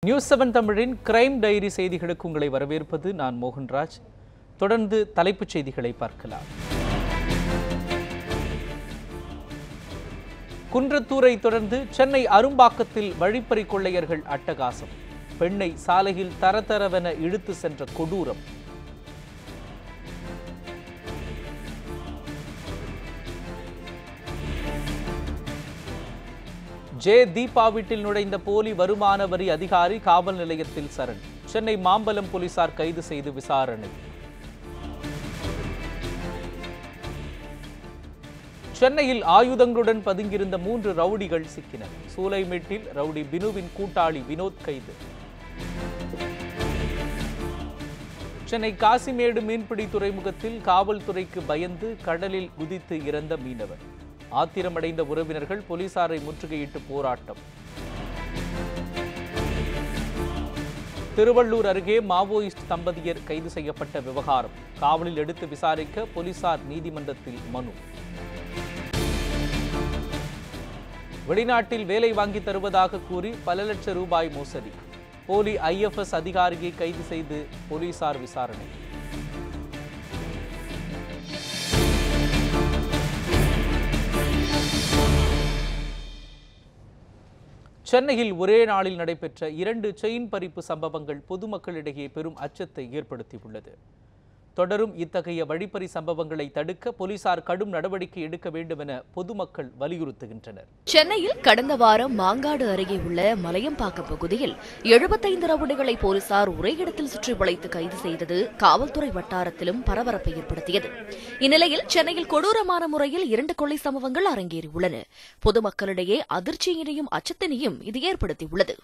News 7 தமிழின் crime diary செய்திகளுக்கு உங்களை வரவேற்பது நான் மோகன்ராஜ். தொடர்ந்து தலைப்புச் செய்திகளை பார்க்கலாம். குன்றத்தூரை தொடர்ந்து சென்னை அரும்பாக்கத்தில் வழிப்பறி கொள்ளையர்கள் அட்டகாசம். பெண்ணை சாலையில் தரதரவென இழுத்து சென்ற கொடூரம். ஜே தீபா வீட்டில் நுழைந்த போலி வருமான வரி அதிகாரி காவல் நிலையத்தில் சரண். சென்னை மாம்பலம் போலீசார் கைது செய்து விசாரணை. சென்னையில் ஆயுதங்களுடன் பதுங்கியிருந்த 3 ரவுடிகள் சிக்கினர். சூலைமேட்டில் ரவுடி பினுவின் கூட்டாளி வினோத் கைது. சென்னை காசிமேடு மீன்பிடி துறைமுகத்தில் காவல்துறைக்கு பயந்து கடலில் குதித்து இறந்த மீனவர். ஆத்திரமடைந்த உறவினர்கள் போலீசாரை முற்றுகையிட்டு போராட்டம். திருவள்ளூர் அருகே மாவோயிஸ்ட் தம்பதியர் கைது செய்யப்பட்ட விவகாரம். காவலில் எடுத்து விசாரிக்க போலீசார் நீதிமன்றத்தில் மனு. வெளிநாட்டில் வேலை வாங்கி தருவதாக கூறி பல லட்சம் ரூபாய் மோசடி. போலி IFS அதிகாரியை கைது செய்து போலீசார் விசாரணை. சென்னையில் ஒரே நாளில் நடைபெற்ற 2 செயின் பறிப்பு சம்பவங்கள் பொதுமக்களிடையே பெரும் அச்சத்தை ஏற்படுத்தியுள்ளது. தொடரும் இத்தகைய வழிப்பறி சம்பவங்களை தடுக்க போலீசார் கடும் நடவடிக்கை எடுக்க வேண்டும் என பொதுமக்கள் வலியுறுத்துகின்றனர். சென்னையில் கடந்த வாரம் மாங்காடு அருகே உள்ள மலையம்பாக்கம் பகுதியில் 75 ரவுடிகளை போலீசார் ஒரே இடத்தில் சுற்றி வளைத்து கைது செய்தது காவல்துறை வட்டாரத்திலும் பரபரப்பை ஏற்படுத்தியது. இந்நிலையில் சென்னையில் கொடூரமான முறையில் 2 கொள்ளை சம்பவங்கள் அரங்கேறியுள்ளன. பொதுமக்களிடையே அதிர்ச்சியினையும் அச்சத்தினையும் இது ஏற்படுத்தியுள்ளது.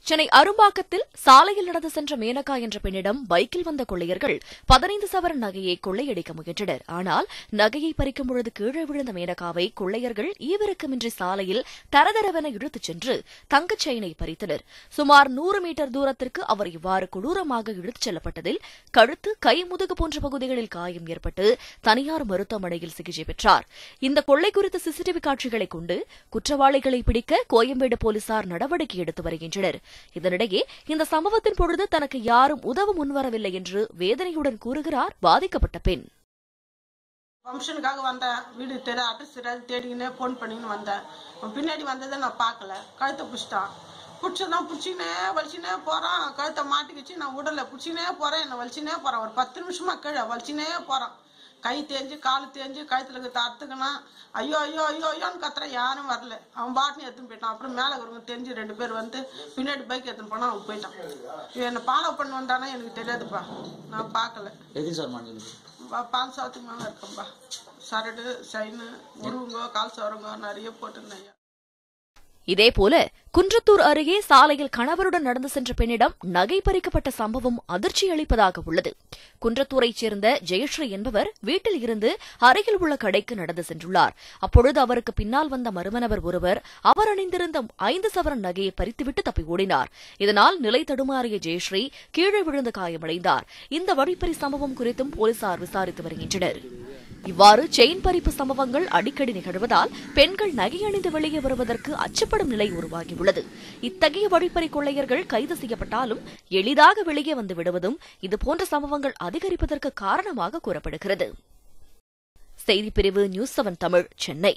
சென்னை அரும்பாக்கத்தில் சாலையில் நடந்து சென்ற மேனகா என்ற பெண்ணிடம் பைக்கில் வந்த கொள்ளையர்கள் 15 சவரன் நகையை கொள்ளையடிக்க முயன்றனர். ஆனால் நகையை பறிக்கும் பொழுது கீழே விழுந்த மேனகாவை கொள்ளையர்கள் ஈவிரக்கமின்றி சாலையில் தரதரவென இழுத்துச் சென்று தங்கச் செயினை பறித்தனர். சுமார் 100 மீட்டர் தூரத்திற்கு அவர் இவ்வாறு கொடூரமாக இழுத்துச் செல்லப்பட்டதில் கழுத்து, கை, முதுகு போன்ற பகுதிகளில் காயம் ஏற்பட்டு தனியார் மருத்துவமனையில் சிகிச்சை பெற்றார். இந்த கொள்ளை குறித்த CCTV காட்சிகளை கொண்டு குற்றவாளிகளை பிடிக்க கோயம்பேடு போலீசார் நடவடிக்கை எடுத்து வருகின்றனர். இதனிடையே இந்த சம்பவத்தின் பொழுது தனக்கு யாரும் உதவ முன்வரவில்லை என்று வேதனையுடன் கூறுகிறார் பாதிக்கப்பட்ட பெண். ஃபங்க்ஷனுக்காக வந்தேன். வீடு அட்ரஸ் தேடிக்கினே ஃபோன் பண்ணின்னு வந்தேன். பின்னாடி வந்ததை நான் பார்க்கல. கழுத்தை பிடிச்சிட்டான். பிடிச்சதான் பிடிச்சினே வலிச்சினே போறான். கழுத்தை மாட்டிக்கிச்சு. நான் உடலை பிடிச்சினே போறேன். என்னை வலிச்சினே போறான். ஒரு 10 நிமிஷமா கீழே வலிச்சினே போறான். கை தேஞ்சு காலு தேஞ்சு கழுத்துல அறுத்துக்கனா ஐயோ ஐயோ ஐயோ ஐயோன்னு கத்துறேன். யாரும் வரல. அவன் பாட்டுன்னு எடுத்துன்னு போயிட்டான். அப்புறம் மேலே வருவங்க தெரிஞ்சு 2 பேர் வந்து பின்னாடி பைக் எடுத்துன்னு போனா அவன் போயிட்டான். என்னை ஃபாலோ பண்ணி வந்தானா எனக்கு தெரியாதுப்பா. நான் பார்க்கல. பால் சாத்துக்கு மேலே இருக்கேன்ப்பா. சரடு, சைனு, உருவுங்க, கால் சவருங்க நிறைய போட்டுருந்தேன். இதேபோல குன்றத்தூர் அருகே சாலையில் கணவருடன் நடந்து சென்ற பெண்ணிடம் நகை பறிக்கப்பட்ட சம்பவம் அதிர்ச்சி அளிப்பதாக உள்ளது. குன்றத்தூரைச் சேர்ந்த ஜெயஸ்ரீ என்பவர் வீட்டில் இருந்து அருகில் உள்ள கடைக்கு நடந்து சென்றுள்ளார். அப்பொழுது அவருக்கு பின்னால் வந்த மர்மநபர் ஒருவர் அவர் அணிந்திருந்த 5 சவரன் நகையை பறித்துவிட்டு தப்பி ஓடினார். இதனால் நிலை தடுமாறிய ஜெயஸ்ரீ கீழே விழுந்து காயமடைந்தார். இந்த வழிப்பறி சம்பவம் குறித்தும் போலீசார் விசாரித்து வருகின்றனர். இவ்வாறு செயின் பறிப்பு சம்பவங்கள் அடிக்கடி நிகழ்வதால் பெண்கள் நகை அணிந்து வெளியே வருவதற்கு அச்சப்படும் நிலை உருவாகியுள்ளது. இத்தகைய வழிப்பறி கொள்ளையர்கள் கைது செய்யப்பட்டாலும் எளிதாக வெளியே வந்து விடுவதும் இதுபோன்ற சம்பவங்கள் அதிகரிப்பதற்கு காரணமாக கூறப்படுகிறது. செய்திப்பிரிவு நியூஸ் 7 தமிழ், சென்னை.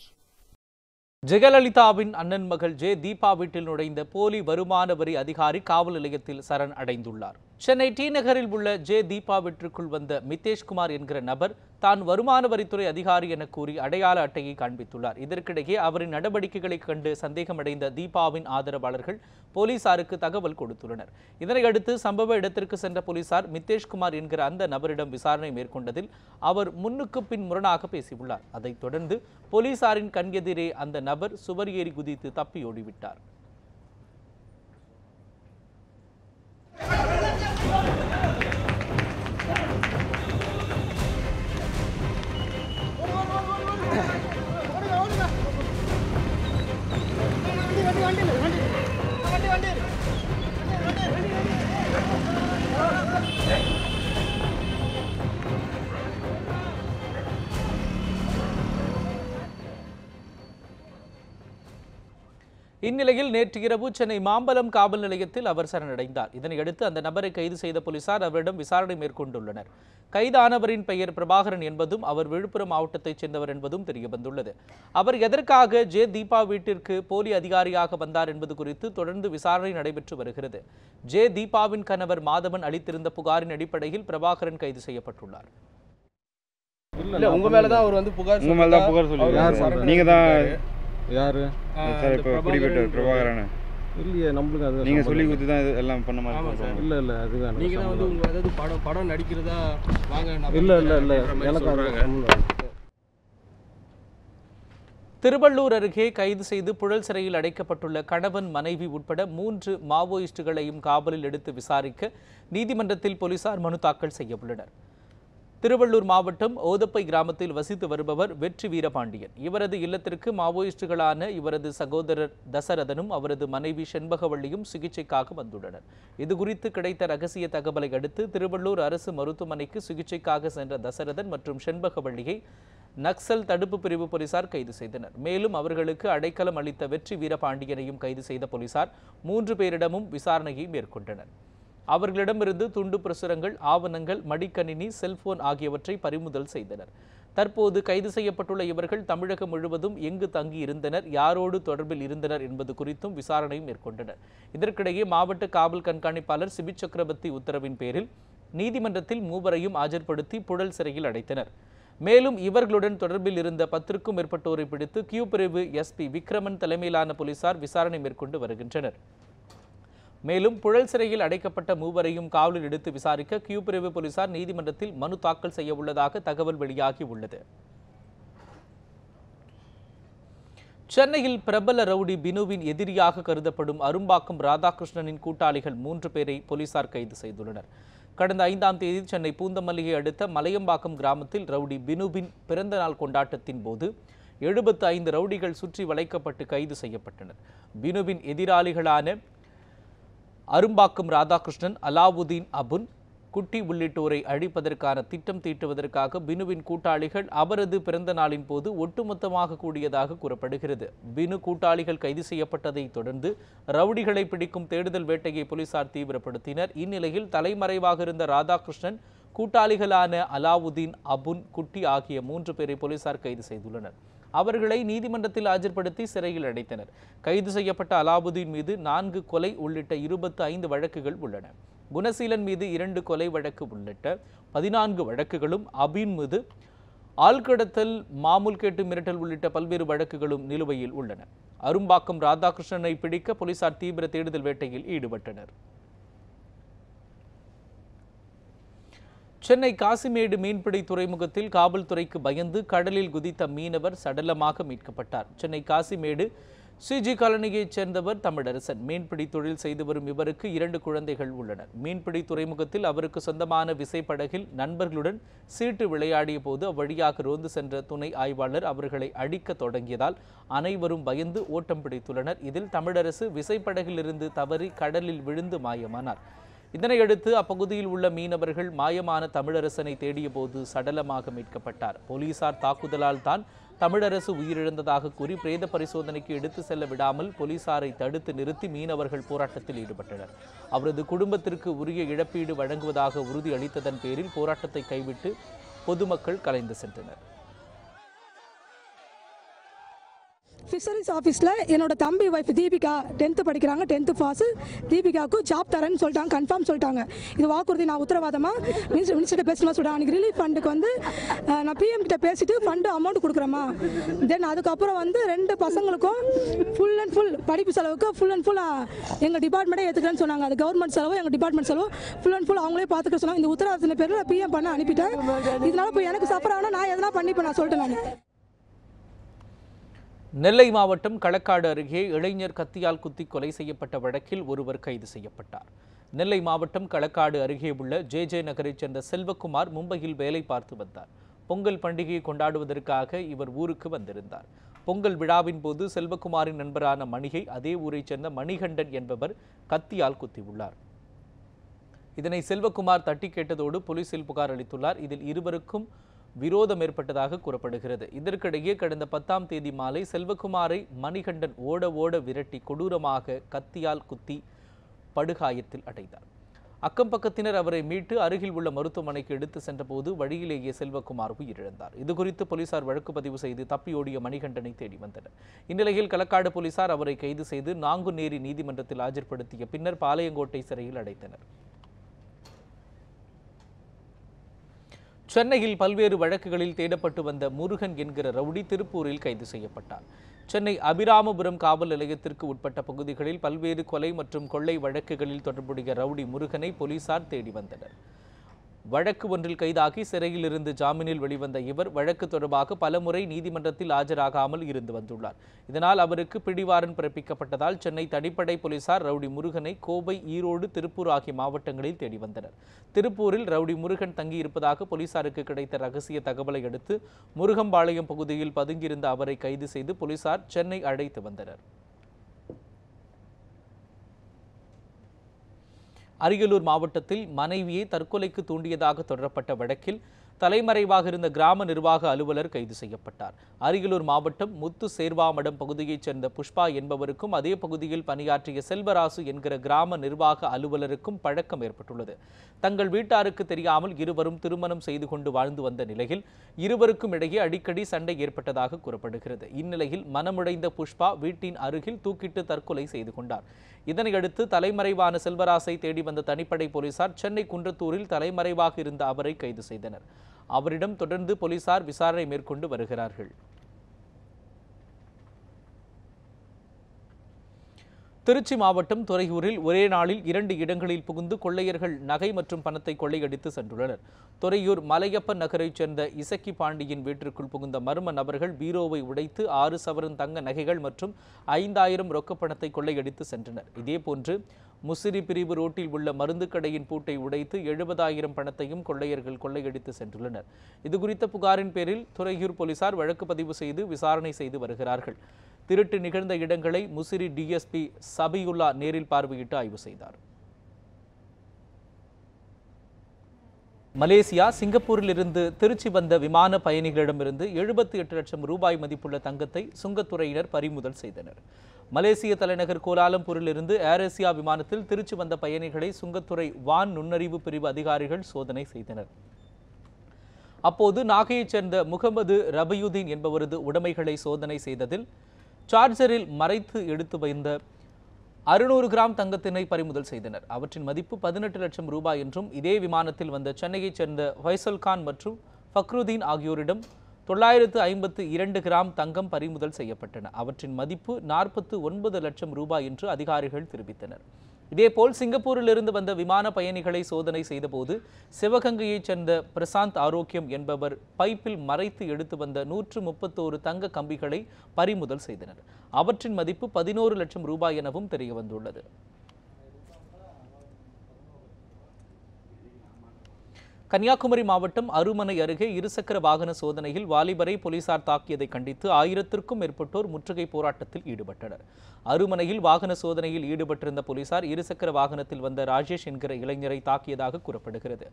ஜெயலலிதாவின் அண்ணன் மகள் ஜே தீபா வீட்டில் நுழைந்த போலி வருமான வரி அதிகாரி காவல் நிலையத்தில் சரண் அடைந்துள்ளார். சென்னை டி நகரில் உள்ள ஜே தீபா வீட்டிற்குள் வந்த மித்தேஷ்குமார் என்கிற நபர் தான் வருமான வரித்துறை அதிகாரி என கூறி அடையாள அட்டையை காண்பித்துள்ளார். இதற்கிடையே அவரின் நடவடிக்கைகளை கண்டு சந்தேகமடைந்த தீபாவின் ஆதரவாளர்கள் போலீசாருக்கு தகவல் கொடுத்துள்ளனர். இதனையடுத்து சம்பவ இடத்திற்கு சென்ற போலீசார் மித்தேஷ்குமார் என்கிற அந்த நபரிடம் விசாரணை மேற்கொண்டதில் அவர் முன்னுக்கு பின் முரணாக பேசியுள்ளார். அதைத் தொடர்ந்து போலீசாரின் கண்எதிரே அந்த நபர் சுவர் ஏறி குதித்து தப்பி ஓடிவிட்டார். இந்நிலையில் நேற்று இரவு சென்னை மாம்பலம் காவல் நிலையத்தில் அவர் சரணடைந்தார். இதனையடுத்து அந்த நபரை கைது செய்த போலீசார் அவரிடம் விசாரணை மேற்கொண்டுள்ளனர். கைதானவரின் பெயர் பிரபாகரன் என்பதும் அவர் விழுப்புரம் மாவட்டத்தைச் சேர்ந்தவர் என்பதும் தெரியவந்துள்ளது. அவர் எதற்காக ஜே தீபா வீட்டிற்கு போலி அதிகாரியாக வந்தார் என்பது குறித்து தொடர்ந்து விசாரணை நடைபெற்று வருகிறது. ஜே தீபாவின் கணவர் மாதவன் அளித்திருந்த புகாரின் அடிப்படையில் பிரபாகரன் கைது செய்யப்பட்டுள்ளார். இல்ல உங்க மேல தான் அவர் வந்து புகார் சொல்லி நீங்க தான் யாரு சார் இப்போ பிடிபட்ட பிரபாகரன் இல்லையே நம்மளுக்கு அது நீங்க சொல்லி கொடுத்து தான் எல்லாம் பண்ண மாதிரி இல்ல இல்ல அதுதான் நீங்க தான் வந்து உங்க அதாவது படம் நடிக்கிறதா வாங்க இல்ல இல்ல இல்ல எனக்கு அது திருவள்ளூர் அருகே கைது செய்து புழல் சிறையில் அடைக்கப்பட்டுள்ள கணவன் மனைவி உட்பட 3 மாவோயிஸ்டுகளையும் காவலில் எடுத்து விசாரிக்க நீதிமன்றத்தில் போலீசார் மனு தாக்கல் செய்ய உள்ளனர். திருவள்ளூர் மாவட்டம் ஓதப்பை கிராமத்தில் வசித்து வருபவர் வெற்றி வீரபாண்டியன். இவரது இல்லத்திற்கு மாவோயிஸ்டுகளான இவரது சகோதரர் தசரதனும் அவரது மனைவி செண்பகவள்ளியும் சிகிச்சைக்காக வந்துள்ளனர். இதுகுறித்து கிடைத்த ரகசிய தகவலை அடுத்து திருவள்ளூர் அரசு மருத்துவமனைக்கு சிகிச்சைக்காக சென்ற தசரதன் மற்றும் செண்பகவள்ளியை நக்சல் தடுப்பு பிரிவு போலீசார் கைது செய்தனர். மேலும் அவர்களுக்கு அடைக்கலம் அளித்த வெற்றி வீரபாண்டியனையும் கைது செய்த போலீசார் 3 பேரிடமும் விசாரணையை மேற்கொண்டனர். அவர்களிடமிருந்து துண்டு பிரசுரங்கள், ஆவணங்கள், மடிக்கணினி, செல்போன் ஆகியவற்றை பறிமுதல் செய்தனர். தற்போது கைது செய்யப்பட்டுள்ள இவர்கள் தமிழகம் முழுவதும் எங்கு தங்கி இருந்தனர், யாரோடு தொடர்பில் இருந்தனர் என்பது குறித்தும் விசாரணை மேற்கொண்டனர். இதற்கிடையே மாவட்ட காவல் கண்காணிப்பாளர் சிபி சக்கரவர்த்தி உத்தரவின் பேரில் நீதிமன்றத்தில் 3வரையும் ஆஜர்படுத்தி புழல் சிறையில் அடைத்தனர். மேலும் இவர்களுடன் தொடர்பில் இருந்த 10க்கும் மேற்பட்டோரை பிடித்து கியூ பிரிவு எஸ்பி விக்ரமன் தலைமையிலான போலீசார் விசாரணை மேற்கொண்டு வருகின்றனர். மேலும் புழல் சிறையில் அடைக்கப்பட்ட 3வரையும் காவலில் எடுத்து விசாரிக்க கியூ பிரிவு போலீசார் நீதிமன்றத்தில் மனு தாக்கல் செய்ய உள்ளதாக தகவல் வெளியாகி உள்ளது. சென்னையில் பிரபல ரவுடி பினுவின் எதிரியாக கருதப்படும் அரும்பாக்கம் ராதாகிருஷ்ணனின் கூட்டாளிகள் 3 பேரை போலீசார் கைது செய்துள்ளனர். கடந்த 5ஆம் தேதி சென்னை பூந்தமல்லியை அடுத்த மலையம்பாக்கம் கிராமத்தில் ரவுடி பினுவின் பிறந்த நாள் கொண்டாட்டத்தின் போது 75 ரவுடிகள் சுற்றி வளைக்கப்பட்டு கைது செய்யப்பட்டனர். பினுவின் எதிராளிகளான அரும்பாக்கம் ராதாகிருஷ்ணன், அலாவுதீன் அபுன், குட்டி உள்ளிட்டோரை அழிப்பதற்கான திட்டம் தீட்டுவதற்காக பினுவின் கூட்டாளிகள் அவரது பிறந்த நாளின் போது ஒட்டுமொத்தமாக கூடியதாக கூறப்படுகிறது. பினு கூட்டாளிகள் கைது செய்யப்பட்டதை தொடர்ந்து ரவுடிகளை பிடிக்கும் தேடுதல் வேட்டையை போலீசார் தீவிரப்படுத்தினர். இந்நிலையில் தலைமறைவாக இருந்த ராதாகிருஷ்ணன், கூட்டாளிகளான அலாவுதீன், அபுன், குட்டி ஆகிய 3 பேரை போலீசார் கைது செய்துள்ளனர். அவர்களை நீதிமன்றத்தில் ஆஜர்படுத்தி சிறையில் அடைத்தனர். கைது செய்யப்பட்ட அலாவுதீன் மீது 4 கொலை உள்ளிட்ட 25 வழக்குகள் உள்ளன. குணசீலன் மீது 2 கொலை வழக்கு உள்ளிட்ட 14 வழக்குகளும், அபீன் மீது ஆள்கடத்தல், மாமூல் கேட்டு மிரட்டல் உள்ளிட்ட பல்வேறு வழக்குகளும் நிலுவையில் உள்ளன. அரும்பாக்கம் ராதாகிருஷ்ணனை பிடிக்க போலீசார் தீவிர தேடுதல் வேட்டையில் ஈடுபட்டனர். சென்னை காசிமேடு மீன்பிடி துறைமுகத்தில் காவல்துறைக்கு பயந்து கடலில் குதித்த மீனவர் சடலமாக மீட்கப்பட்டார். சென்னை காசிமேடு சிஜி காலனியைச் சேர்ந்தவர் தமிழரசன். மீன்பிடி தொழில் செய்து வரும் இவருக்கு 2 குழந்தைகள் உள்ளனர். மீன்பிடி துறைமுகத்தில் அவருக்கு சொந்தமான விசைப்படகில் நண்பர்களுடன் சீட்டு விளையாடிய போது அவ்வழியாக ரோந்து சென்ற துணை ஆய்வாளர் அவர்களை அடிக்க தொடங்கியதால் அனைவரும் பயந்து ஓட்டம் பிடித்துள்ளனர். இதில் தமிழரசு விசைப்படகிலிருந்து தவறி கடலில் விழுந்து மாயமானார். இதனையடுத்து அப்பகுதியில் உள்ள மீனவர்கள் மாயமான தமிழரசனை தேடிய போது சடலமாக மீட்கப்பட்டார். போலீசார் தாக்குதலால் தான் தமிழரசு உயிரிழந்ததாக கூறி பிரேத பரிசோதனைக்கு எடுத்து செல்ல விடாமல் போலீசாரை தடுத்து நிறுத்தி மீனவர்கள் போராட்டத்தில் ஈடுபட்டனர். அவரது குடும்பத்திற்கு உரிய இழப்பீடு வழங்குவதாக உறுதி அளித்ததன் பேரில் போராட்டத்தை கைவிட்டு பொதுமக்கள் கலைந்து சென்றனர். ஃபிஷரிஸ் ஆஃபீஸில் என்னோட தம்பி ஒய்ஃப் தீபிகா 10th படிக்கிறாங்க. 10th pass. தீபிகாவுக்கு ஜாப் தரேன்னு சொல்லிட்டாங்க, கன்ஃபார்ம் சொல்லிட்டாங்க. இது வாக்குறுதி, நான் உத்தரவாதமாக மினிஸ்டர்கிட்ட பேசணுமா சொல்லிட்டாங்க. அன்றைக்கி ரிலீஃப் ஃபண்டுக்கு வந்து நான் பிஎம் கிட்ட பேசிட்டு ஃபண்டு அமௌண்ட் கொடுக்குறேம்மா. தென் அதுக்கப்புறம் வந்து 2 பசங்களுக்கும் ஃபுல் அண்ட் ஃபுல் படிப்பு செலவுக்கு ஃபுல் அண்ட் ஃபுல் எங்கள் டிபார்ட்மெண்ட்டே ஏற்றுக்கிறேன்னு சொன்னாங்க. அது கவர்மெண்ட் செலவு, எங்கள் டிபார்ட்மெண்ட் செலவு ஃபுல் அண்ட் ஃபுல் அவங்களே பார்த்துக்க சொன்னாங்க. இந்த உத்தரவாதத்தின் பேரில் பிஎம் பண்ண அனுப்பிட்டேன். இதனால இப்போ எனக்கு சஃபர் ஆனால் நான் எதனா பண்ணிப்பேன் நான் சொல்லிட்டேன். நான் நெல்லை மாவட்டம் களக்காடு அருகே இளைஞர் கத்தியால் குத்தி கொலை செய்யப்பட்ட வழக்கில் ஒருவர் கைது செய்யப்பட்டார். நெல்லை மாவட்டம் களக்காடு அருகே உள்ள ஜே நகரைச் சேர்ந்த செல்வகுமார் மும்பையில் வேலை பார்த்து வந்தார். பொங்கல் பண்டிகையை கொண்டாடுவதற்காக இவர் ஊருக்கு வந்திருந்தார். பொங்கல் விழாவின் போது செல்வகுமாரின் நண்பரான மணியை அதே ஊரைச் சேர்ந்த மணிகண்டன் என்பவர் கத்தியால் குத்தியுள்ளார். இதனை செல்வகுமார் தட்டி கேட்டதோடு போலீசில் புகார் அளித்துள்ளார். இதில் இருவருக்கும் விரோதம் ஏற்பட்டதாக கூறப்படுகிறது. இதற்கிடையே கடந்த 10ஆம் தேதி மாலை செல்வகுமாரை மணிகண்டன் ஓட விரட்டி கொடூரமாக கத்தியால் குத்தி படுகாயத்தில் அடைந்தார். அக்கம் பக்கத்தினர் அவரை மீட்டு அருகில் உள்ள மருத்துவமனைக்கு எடுத்து சென்றபோது வழியிலேயே செல்வகுமார் உயிரிழந்தார். இதுகுறித்து போலீசார் வழக்கு பதிவு செய்து தப்பியோடிய மணிகண்டனை தேடி வந்தனர். இந்நிலையில் களக்காடு போலீசார் அவரை கைது செய்து நாங்குநேரி நீதிமன்றத்தில் ஆஜர்படுத்திய பின்னர் பாளையங்கோட்டை சிறையில் அடைத்தனர். சென்னையில் பல்வேறு வழக்குகளில் தேடப்பட்டு வந்த முருகன் என்கிற ரவுடி திருப்பூரில் கைது செய்யப்பட்டார். சென்னை அபிராமபுரம் காவல் நிலையத்திற்கு உட்பட்ட பகுதிகளில் பல்வேறு கொலை மற்றும் கொள்ளை வழக்குகளில் தொடர்புடைய ரவுடி முருகனை போலீசார் தேடி வந்தனர். வழக்கு ஒன்றில் கைதாகி சிறையில் இருந்து ஜாமீனில் வெளிவந்த இவர் வழக்கு தொடர்பாக பலமுறை நீதிமன்றத்தில் ஆஜராகாமல் இருந்து வந்துள்ளார். இதனால் அவருக்கு பிடிவாரண்ட் பிறப்பிக்கப்பட்டதால் சென்னை தனிப்படை போலீசார் ரவுடி முருகனை கோவை, ஈரோடு, திருப்பூர் ஆகிய மாவட்டங்களில் தேடி வந்தனர். திருப்பூரில் ரவுடி முருகன் தங்கியிருப்பதாக போலீசாருக்கு கிடைத்த ரகசிய தகவலை அடுத்து முருகம்பாளையம் பகுதியில் பதுங்கியிருந்த அவரை கைது செய்து போலீசார் சென்னை அழைத்து வந்தனர். அரியலூர் மாவட்டத்தில் மனைவியை தற்கொலைக்கு தூண்டியதாக தொடரப்பட்ட வழக்கில் தலைமறைவாக இருந்த கிராம நிர்வாக அலுவலர் கைது செய்யப்பட்டார். அரியலூர் மாவட்டம் முத்து சேர்வாமடம் பகுதியைச் சேர்ந்த புஷ்பா என்பவருக்கும் அதே பகுதியில் பணியாற்றிய செல்வராசு என்கிற கிராம நிர்வாக அலுவலருக்கும் பழக்கம் ஏற்பட்டுள்ளது. தங்கள் வீட்டாருக்கு தெரியாமல் இருவரும் திருமணம் செய்து கொண்டு வாழ்ந்து வந்த நிலையில் இருவருக்கும் இடையே அடிக்கடி சண்டை ஏற்பட்டதாக கூறப்படுகிறது. இந்நிலையில் மனமுடைந்த புஷ்பா வீட்டின் அருகில் தூக்கிட்டு தற்கொலை செய்து கொண்டார். இதனையடுத்து தலைமறைவான செல்வராசை தேடி வந்த தனிப்படை போலீசார் சென்னை குன்றத்தூரில் தலைமறைவாக இருந்த அவரை கைது செய்தனர். அவரிடம் தொடர்ந்து போலீசார் விசாரணை மேற்கொண்டு வருகிறார்கள். திருச்சி மாவட்டம் துறையூரில் ஒரே நாளில் 2 இடங்களில் புகுந்து கொள்ளையர்கள் நகை மற்றும் பணத்தை கொள்ளையடித்து சென்றுள்ளனர். துறையூர் மலையப்பன் நகரைச் சேர்ந்த இசக்கி பாண்டியின் வீட்டிற்குள் புகுந்த மர்ம நபர்கள் பீரோவை உடைத்து 6 சவரன் தங்க நகைகள் மற்றும் 5000 ரொக்க பணத்தை கொள்ளையடித்து சென்றனர். இதேபோன்று முசிறி பிரிவு ரோட்டில் உள்ள மருந்து கடையின் பூட்டை உடைத்து 70,000 பணத்தையும் கொள்ளையர்கள் கொள்ளையடித்து சென்றுள்ளனர். இதுகுறித்த புகாரின் பேரில் துறையூர் போலீசார் வழக்கு பதிவு செய்து விசாரணை செய்து வருகிறார்கள். திருட்டு நிகழ்ந்த இடங்களை முசிறி டிஎஸ்பி சபியுல்லா நேரில் பார்வையிட்டு ஆய்வு செய்தார். மலேசியா, சிங்கப்பூரில் இருந்து திருச்சி வந்த விமான பயணிகளிடமிருந்து 78 லட்சம் ரூபாய் மதிப்புள்ள தங்கத்தை சுங்கத்துறையினர் பறிமுதல் செய்தனர். மலேசிய தலைநகர் கோலாலம்பூரில் இருந்து ஏர் ஏசியா விமானத்தில் திருச்சி வந்த பயணிகளை சுங்கத்துறை வான் நுண்ணறிவு பிரிவு அதிகாரிகள் சோதனை செய்தனர். அப்போது நாகையைச் சேர்ந்த முகமது ரபியுதீன் என்பவரது உடைமைகளை சோதனை செய்ததில் சார்ஜரில் மறைத்து எடுத்து வைந்த 600 கிராம் தங்கத்தினை பறிமுதல் செய்தனர். அவற்றின் மதிப்பு 18 லட்சம் ரூபாய் என்றும் இதே விமானத்தில் வந்த சென்னையைச் சேர்ந்த ஃபைசல்கான் மற்றும் ஃபக்ருதீன் ஆகியோரிடம் 952 கிராம் தங்கம் பறிமுதல் செய்யப்பட்டன. அவற்றின் மதிப்பு 49 லட்சம் ரூபாய் என்று அதிகாரிகள் தெரிவித்தனர். இதேபோல் சிங்கப்பூரில் இருந்து வந்த விமான பயணிகளை சோதனை செய்தபோது சிவகங்கையைச் சேர்ந்த பிரசாந்த் ஆரோக்கியம் என்பவர் பைப்பில் மறைத்து எடுத்து வந்த 131 தங்க கம்பிகளை பறிமுதல் செய்தனர். அவற்றின் மதிப்பு 11 லட்சம் ரூபாய் எனவும் தெரியவந்துள்ளது. கன்னியாகுமரி மாவட்டம் அருமனை அருகே இருசக்கர வாகன சோதனையில் வாலிபரை போலீசார் தாக்கியதை கண்டித்து 1000க்கும் மேற்பட்டோர் முற்றுகை போராட்டத்தில் ஈடுபட்டனர். அருமனையில் வாகன சோதனையில் ஈடுபட்டிருந்த போலீசார் இருசக்கர வாகனத்தில் வந்த ராஜேஷ் என்கிற இளைஞரை தாக்கியதாக கூறப்படுகிறது.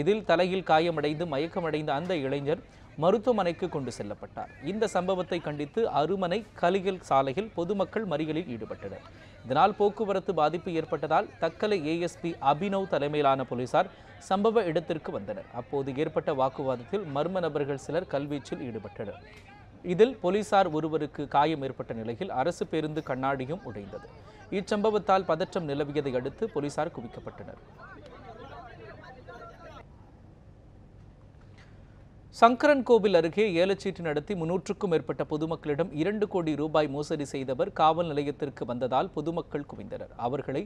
இதில் தலையில் காயமடைந்து மயக்கமடைந்த அந்த இளைஞர் மருத்துவமனைக்கு கொண்டு செல்லப்பட்டார். இந்த சம்பவத்தை கண்டித்து அருமனை கலிகல் சாலையில் பொதுமக்கள் மறியலில் ஈடுபட்டனர். இதனால் போக்குவரத்து பாதிப்பு ஏற்பட்டதால் தக்கலை ஏஎஸ்பி அபினவ் தலைமையிலான போலீசார் சம்பவ இடத்திற்கு வந்தனர். அப்போது ஏற்பட்ட வாக்குவாதத்தில் மர்ம நபர்கள் சிலர் கல்வீச்சில் ஈடுபட்டனர். இதில் போலீசார் ஒருவருக்கு காயம் ஏற்பட்ட நிலையில் அரசு பேருந்து கண்ணாடியும் உடைந்தது. இச்சம்பவத்தால் பதற்றம் நிலவியதை அடுத்து போலீசார் குவிக்கப்பட்டனர். சங்கரன் கோவில் அருகே ஏலச்சீட்டு நடத்தி 300க்கும் மேற்பட்ட பொதுமக்களிடம் 2 கோடி ரூபாய் மோசடி செய்தவர் காவல் நிலையத்திற்கு வந்ததால் பொதுமக்கள் குவிந்தனர். அவர்களை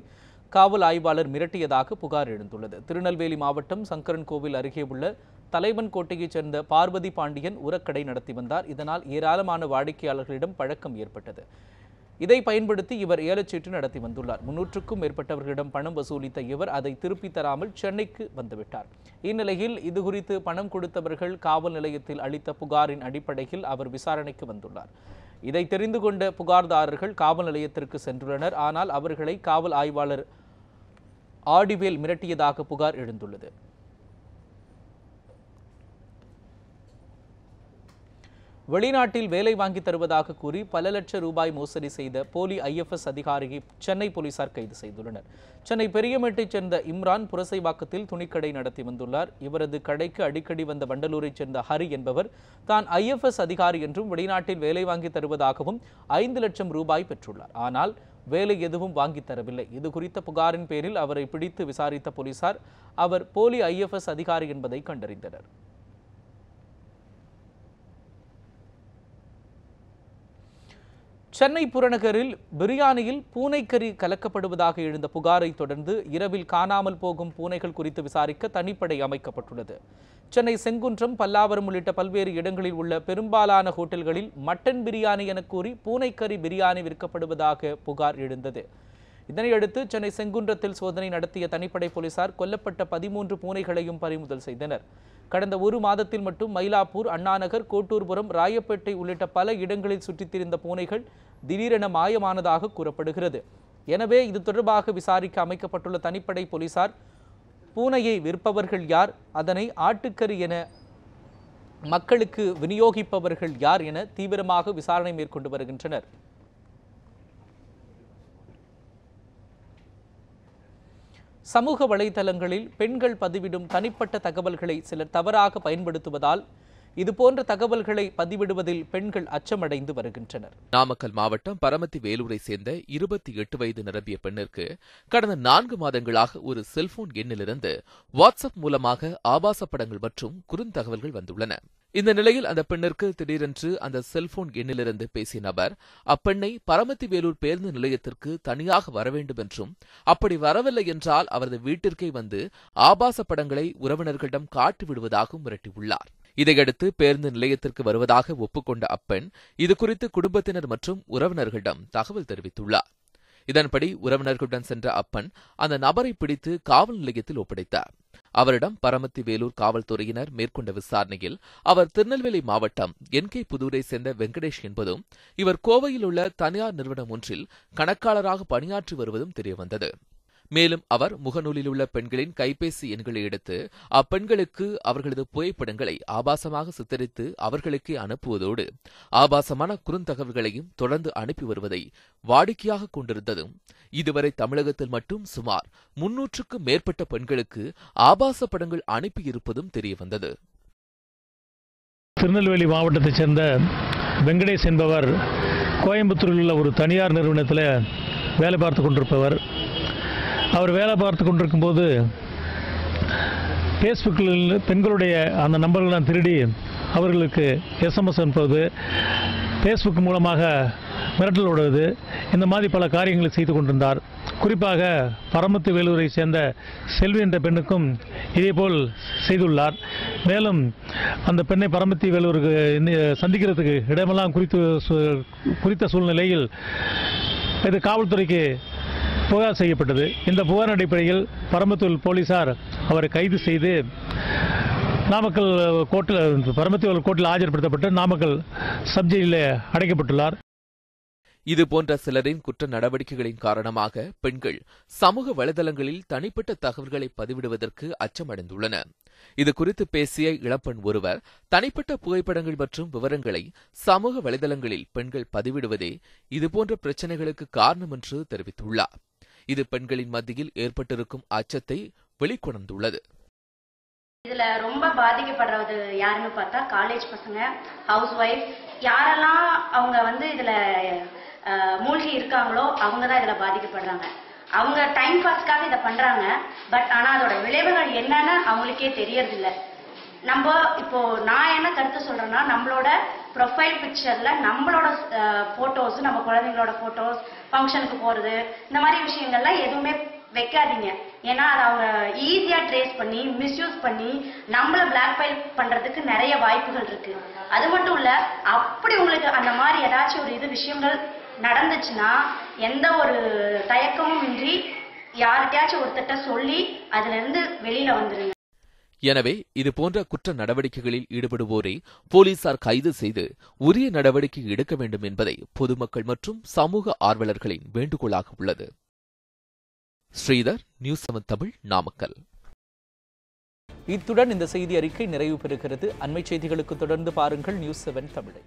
காவல் ஆய்வாளர் மிரட்டியதாக புகார் எழுந்துள்ளது. திருநெல்வேலி மாவட்டம் சங்கரன் கோவில் அருகே உள்ள தலைவன் கோட்டையைச் சேர்ந்த பார்வதி பாண்டியன் உரக்கடை நடத்தி வந்தார். இதனால் ஏராளமான வாடிக்கையாளர்களிடம் பழக்கம் ஏற்பட்டது. இதை பயன்படுத்தி இவர் ஏலச்சீட்டு நடத்தி வந்துள்ளார். 300க்கும் மேற்பட்டவர்களிடம் பணம் வசூலித்த இவர் அதை திருப்பி தராமல் சென்னைக்கு வந்துவிட்டார். இந்நிலையில் இதுகுறித்து பணம் கொடுத்தவர்கள் காவல் நிலையத்தில் அளித்த புகாரின் அடிப்படையில் அவர் விசாரணைக்கு வந்துள்ளார். இதை தெரிந்து கொண்ட புகார்தாரர்கள் காவல் நிலையத்திற்கு சென்றுள்ளனர். ஆனால் அவர்களை காவல் ஆய்வாளர் ஆடிவேல் மிரட்டியதாக புகார் எழுந்துள்ளது. வெளிநாட்டில் வேலை வாங்கி தருவதாக கூறி பல லட்சம் ரூபாய் மோசடி செய்த போலி IFS அதிகாரியை சென்னை போலீசார் கைது செய்துள்ளனர். சென்னை பெரியமேட்டைச் சேர்ந்த இம்ரான் புரசைவாக்கத்தில் துணிக்கடை நடத்தி வந்துள்ளார். இவரது கடைக்கு அடிக்கடி வந்த வண்டலூரைச் சேர்ந்த ஹரி என்பவர் தான் IFS அதிகாரி என்றும் வெளிநாட்டில் வேலை வாங்கி தருவதாகவும் 5 லட்சம் ரூபாய் பெற்றுள்ளார். ஆனால் வேலை எதுவும் வாங்கி தரவில்லை. இது குறித்த புகாரின் பேரில் அவரை பிடித்து விசாரித்த போலீசார் அவர் போலி IFS அதிகாரி என்பதை கண்டறிந்தனர். சென்னை புறநகரில் பிரியாணியில் பூனைக்கறி கலக்கப்படுவதாக எழுந்த புகாரை தொடர்ந்து இரவில் காணாமல் போகும் பூனைகள் குறித்து விசாரிக்க தனிப்படை அமைக்கப்பட்டுள்ளது. சென்னை செங்குன்றம், பல்லாவரம் உள்ளிட்ட பல்வேறு இடங்களில் உள்ள பெரும்பாலான ஹோட்டல்களில் மட்டன் பிரியாணி என கூறி பூனைக்கறி பிரியாணி விற்கப்படுவதாக புகார் எழுந்தது. இதனையடுத்து சென்னை செங்குன்றத்தில் சோதனை நடத்திய தனிப்படை போலீசார் கொல்லப்பட்ட 13 பூனைகளையும் பறிமுதல் செய்தனர். கடந்த ஒரு மாதத்தில் மட்டும் மயிலாப்பூர், அண்ணாநகர், கோட்டூர்புரம், ராயப்பேட்டை உள்ளிட்ட பல இடங்களில் சுற்றித் திரிந்த பூனைகள் திடீரென மாயமானதாக கூறப்படுகிறது. எனவே இது தொடர்பாக விசாரிக்க அமைக்கப்பட்டுள்ள தனிப்படை போலீசார் பூனையை விற்பவர்கள் யார், அதனை ஆட்டுக்கறி என மக்களுக்கு விநியோகிப்பவர்கள் யார் என தீவிரமாக விசாரணை மேற்கொண்டு வருகின்றனர். சமூக வலைதளங்களில் பெண்கள் பதிவிடும் தனிப்பட்ட தகவல்களை சிலர் தவறாக பயன்படுத்துவதால் இதுபோன்ற தகவல்களை பதிவிடுவதில் பெண்கள் அச்சமடைந்து வருகின்றனர். நாமக்கல் மாவட்டம் பரமத்தி வேலூரை சேர்ந்த 28 வயது நிரம்பிய பெண்ணிற்கு கடந்த 4 மாதங்களாக ஒரு செல்போன் எண்ணிலிருந்து வாட்ஸ்அப் மூலமாக ஆபாச படங்கள் மற்றும் குறுந்தகவல்கள் வந்துள்ளன. இந்த நிலையில் அந்த பெண்ணிற்கு திடீரென்று அந்த செல்போன் எண்ணிலிருந்து பேசிய நபர் அப்பெண்ணை பரமத்தி வேலூர் பேருந்து நிலையத்திற்கு தனியாக வர வேண்டும் என்றும், அப்படி வரவில்லை என்றால் அவரது வீட்டிற்கே வந்து ஆபாச படங்களை உறவினர்களிடம் காட்டிவிடுவதாகவும் மிரட்டியுள்ளார். இதையடுத்து பேருந்து நிலையத்திற்கு வருவதாக ஒப்புக்கொண்ட அப்பெண் இதுகுறித்து குடும்பத்தினர் மற்றும் உறவினர்களிடம் தகவல் தெரிவித்துள்ளார். இதன்படி உறவினர்களுடன் சென்ற அப்பெண் அந்த நபரை பிடித்து காவல் நிலையத்தில் ஒப்படைத்தார். அவரிடம் பரமத்தி வேலூர் காவல்துறையினர் மேற்கொண்ட விசாரணையில் அவர் திருநெல்வேலி மாவட்டம் NK புதூரை சேர்ந்த வெங்கடேஷ் என்பதும், இவர் கோவையில் உள்ள தனியார் நிறுவனம் ஒன்றில் கணக்காளராக பணியாற்றி வருவதும் தெரியவந்தது. மேலும் அவர் முகநூலில் உள்ள பெண்களின் கைபேசி எண்களை எடுத்து அப்பெண்களுக்கு அவர்களது புகைப்படங்களை ஆபாசமாக சித்தரித்து அவர்களுக்கே அனுப்புவதோடு ஆபாசமான குறுந்தகவல்களையும் தொடர்ந்து அனுப்பி வருவதை வாடிக்கையாக கொண்டிருந்ததும், இதுவரை தமிழகத்தில் மட்டும் சுமார் 300க்கும் மேற்பட்ட பெண்களுக்கு ஆபாச படங்கள் அனுப்பியிருப்பதும் தெரியவந்தது. திருநெல்வேலி மாவட்டத்தைச் சேர்ந்த வெங்கடேஷ் என்பவர் கோயம்புத்தூரில் உள்ள ஒரு தனியார் நிறுவனத்தில் வேலை பார்த்து கொண்டிருப்பவர். அவர் வேலை பார்த்து கொண்டிருக்கும்போது ஃபேஸ்புக்கில் பெண்களுடைய அந்த நம்பர்களெல்லாம் திருடி அவர்களுக்கு SMS அனுப்புவது, ஃபேஸ்புக் மூலமாக மிரட்டல் விடுவது, இந்த மாதிரி பல காரியங்களை செய்து கொண்டிருந்தார். குறிப்பாக பரமத்தி வேலூரை சேர்ந்த செல்வி என்ற பெண்ணுக்கும் இதேபோல் செய்துள்ளார். மேலும் அந்த பெண்ணை பரமத்தி வேலூருக்கு சந்திக்கிறதுக்கு இடமெல்லாம் குறித்த சூழ்நிலையில் இது காவல்துறைக்கு புகார் செய்யப்பட்டது. இந்த புகார் அடிப்படையில் பரமத்தி போலீசார் அவரை கைது செய்து நாமக்கல் பரமத்தி கோர்ட்டில் ஆஜர்படுத்தப்பட்டு நாமக்கல் சப்ஜெயிலில் அடைக்கப்பட்டுள்ளார். இதுபோன்ற சிலரின் குற்ற நடவடிக்கைகளின் காரணமாக பெண்கள் சமூக வலைதளங்களில் தனிப்பட்ட தகவல்களை பதிவிடுவதற்கு அச்சமடைந்துள்ளனர். இதுகுறித்து பேசிய இளம்பெண் ஒருவர் தனிப்பட்ட புகைப்படங்கள் மற்றும் விவரங்களை சமூக வலைதளங்களில் பெண்கள் பதிவிடுவதே இதுபோன்ற பிரச்சினைகளுக்கு காரணம் என்று தெரிவித்துள்ளார். இது பெண்களின் மத்தியில் ஏற்பட்டிருக்கும் அச்சத்தை வெளிக்கொணர்ந்துள்ளது. இதுல ரொம்ப பாதிக்கப்படுறது யாருன்னு பார்த்தா காலேஜ் பசங்க, ஹவுஸ் ஒய்ஃப், யாரெல்லாம் அவங்க இதுல மூழ்கி இருக்காங்களோ அவங்க தான் இதுல பாதிக்கப்படுறாங்க. அவங்க டைம் பாஸ்க்காக இதை பண்றாங்க. பட் ஆனா அதோட விளைவுகள் என்னன்னு அவங்களுக்கே தெரியறதில்ல. நம்ம இப்போ நான் என்ன கருத்து சொல்றேன்னா, நம்மளோட ப்ரொஃபைல் பிக்சர்ல நம்மளோட போட்டோஸ், நம்ம குழந்தைங்களோட போட்டோஸ், ஃபங்க்ஷனுக்கு போறது, இந்த மாதிரி விஷயங்கள்லாம் எதுவுமே வைக்காதீங்க. ஏன்னா அதை அவங்க ஈஸியா ட்ரேஸ் பண்ணி மிஸ்யூஸ் பண்ணி நம்மள பிளாக்மெயில் பண்றதுக்கு நிறைய வாய்ப்புகள் இருக்கு. அது மட்டும் இல்ல, அப்படி உங்களுக்கு அந்த மாதிரி ஏதாச்சும் ஒரு விஷயங்கள் நடந்துச்சுன்னா எந்த ஒரு தயக்கமும் இன்றி யார்கிட்டயாச்சும் ஒருத்தட்ட சொல்லி அதுல இருந்து வெளியில வந்துருங்க. எனவே இதுபோன்ற குற்ற நடவடிக்கைகளில் ஈடுபடுவோரை போலீசார் கைது செய்து உரிய நடவடிக்கை எடுக்க வேண்டும் என்பதை பொதுமக்கள் மற்றும் சமூக ஆர்வலர்களின் வேண்டுகோளாக உள்ளது. ஸ்ரீதர், நியூஸ் 7 தமிழ், நாமக்கல். இத்துடன் இந்த செய்தி அறிக்கை நிறைவு பெறுகிறது. அண்மை செய்திகளுக்கு தொடர்ந்து பாருங்கள் நியூஸ் 7 தமிழை.